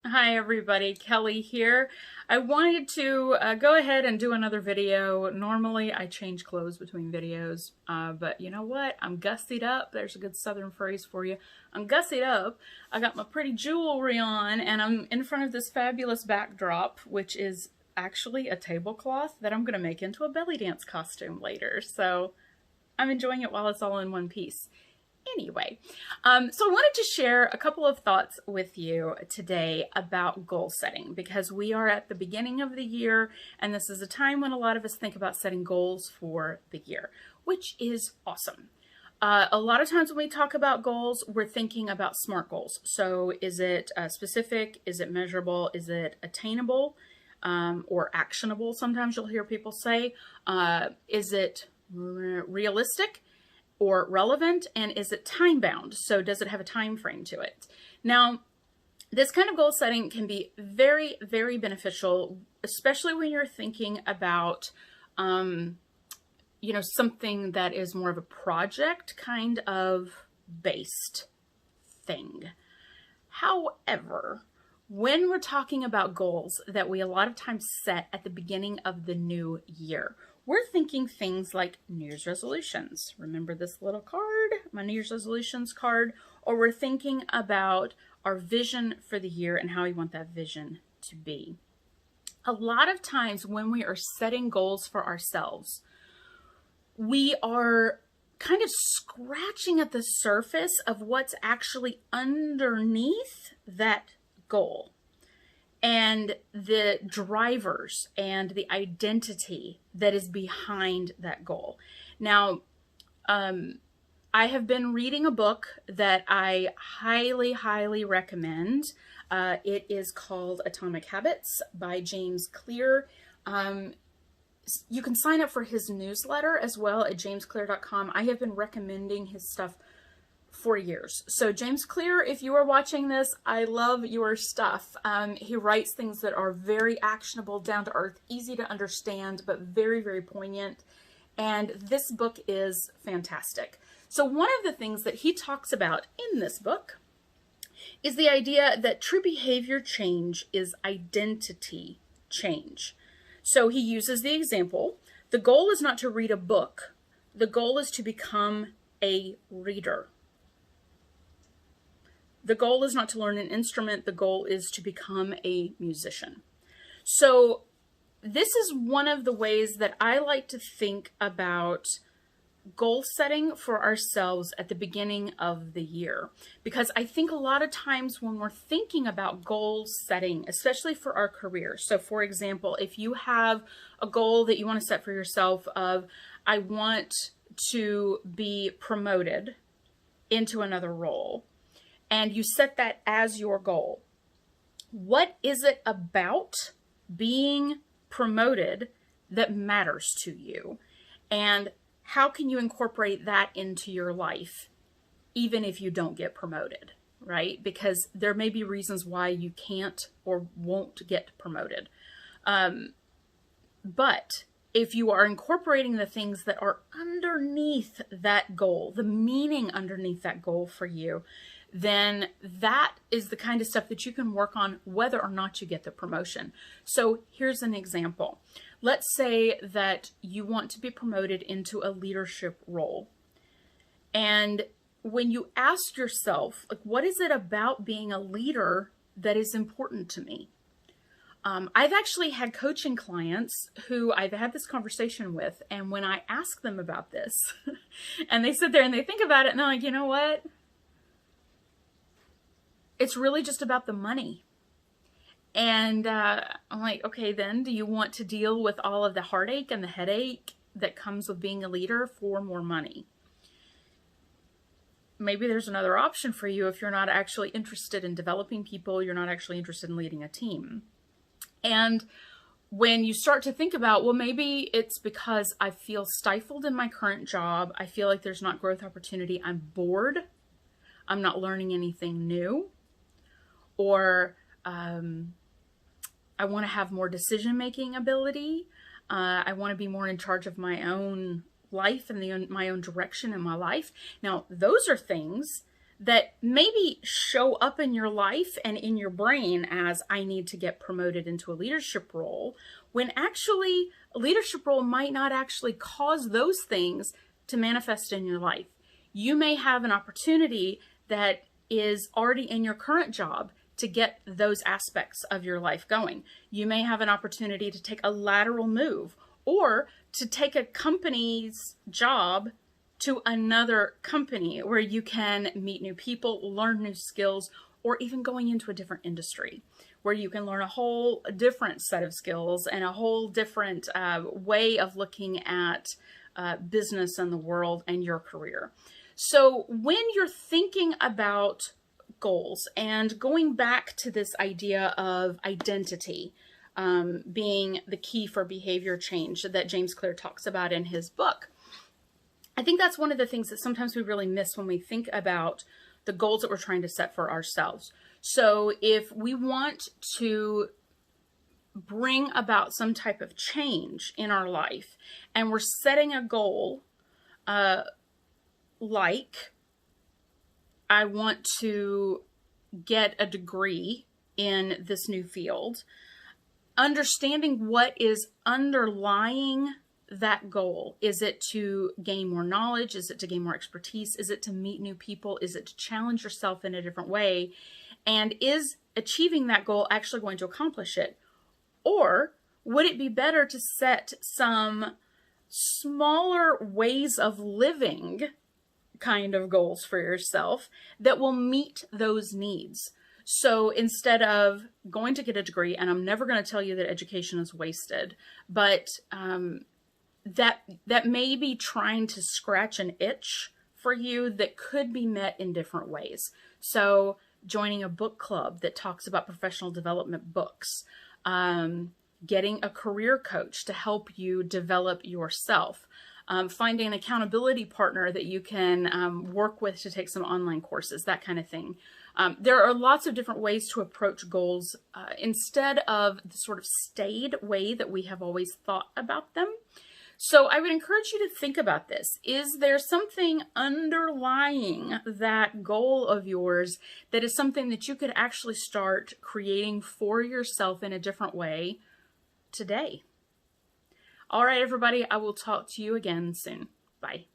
Hi everybody, Kelly here. I wanted to go ahead and do another video. Normally I change clothes between videos, but you know what? I'm gussied up. There's a good southern phrase for you. I'm gussied up. I got my pretty jewelry on and I'm in front of this fabulous backdrop, which is actually a tablecloth that I'm going to make into a belly dance costume later. So I'm enjoying it while it's all in one piece. Anyway, so I wanted to share a couple of thoughts with you today about goal setting because we are at the beginning of the year and this is a time when a lot of us think about setting goals for the year, which is awesome. A lot of times when we talk about goals, we're thinking about SMART goals. So is it specific? Is it measurable? Is it attainable or actionable? Sometimes you'll hear people say, is it realistic or relevant, and is it time bound? So does it have a time frame to it? Now, this kind of goal setting can be very, very beneficial, especially when you're thinking about, something that is more of a project kind of based thing. However, when we're talking about goals that we a lot of times set at the beginning of the new year, we're thinking things like New Year's resolutions. Remember this little card, my New Year's resolutions card? Or we're thinking about our vision for the year and how we want that vision to be. A lot of times when we are setting goals for ourselves, we are kind of scratching at the surface of what's actually underneath that goal and the drivers and the identity that is behind that goal. Now, I have been reading a book that I highly, highly recommend. It is called Atomic Habits by James Clear. You can sign up for his newsletter as well at jamesclear.com. I have been recommending his stuff for years. So James Clear, if you are watching this, I love your stuff. He writes things that are very actionable, down to earth, easy to understand, but very, very poignant. And this book is fantastic. So one of the things that he talks about in this book is the idea that true behavior change is identity change. So he uses the example, the goal is not to read a book. The goal is to become a reader. The goal is not to learn an instrument. The goal is to become a musician. So this is one of the ways that I like to think about goal setting for ourselves at the beginning of the year. Because I think a lot of times when we're thinking about goal setting, especially for our career. So for example, if you have a goal that you want to set for yourself of, I want to be promoted into another role, and you set that as your goal. What is it about being promoted that matters to you? And how can you incorporate that into your life, even if you don't get promoted, right? Because there may be reasons why you can't or won't get promoted. But if you are incorporating the things that are underneath that goal, the meaning underneath that goal for you, then that is the kind of stuff that you can work on whether or not you get the promotion. So here's an example. Let's say that you want to be promoted into a leadership role. And when you ask yourself, like, what is it about being a leader that is important to me? I've actually had coaching clients who I've had this conversation with, and when I ask them about this, and they sit there and they think about it, and they're like, you know what? It's really just about the money. And I'm like, okay, then do you want to deal with all of the heartache and the headache that comes with being a leader for more money? Maybe there's another option for you if you're not actually interested in developing people, you're not actually interested in leading a team. And when you start to think about, well, maybe it's because I feel stifled in my current job, I feel like there's not growth opportunity, I'm bored, I'm not learning anything new, or I want to have more decision-making ability. I want to be more in charge of my own life and my own direction in my life. Now, those are things that maybe show up in your life and in your brain as I need to get promoted into a leadership role, when actually a leadership role might not actually cause those things to manifest in your life. You may have an opportunity that is already in your current job to get those aspects of your life going. You may have an opportunity to take a lateral move or to take a company's job to another company where you can meet new people, learn new skills, or even going into a different industry where you can learn a whole different set of skills and a whole different way of looking at business and the world and your career. So when you're thinking about goals and going back to this idea of identity being the key for behavior change that James Clear talks about in his book, I think that's one of the things that sometimes we really miss when we think about the goals that we're trying to set for ourselves. So if we want to bring about some type of change in our life and we're setting a goal like I want to get a degree in this new field, understanding what is underlying that goal. Is it to gain more knowledge? Is it to gain more expertise? Is it to meet new people? Is it to challenge yourself in a different way? And is achieving that goal actually going to accomplish it? Or would it be better to set some smaller ways of living kind of goals for yourself that will meet those needs? So instead of going to get a degree, and I'm never going to tell you that education is wasted, but that may be trying to scratch an itch for you that could be met in different ways. So joining a book club that talks about professional development books, getting a career coach to help you develop yourself, finding an accountability partner that you can work with to take some online courses, that kind of thing. There are lots of different ways to approach goals instead of the sort of staid way that we have always thought about them. So I would encourage you to think about this. Is there something underlying that goal of yours that is something that you could actually start creating for yourself in a different way today? All right, everybody, I will talk to you again soon. Bye.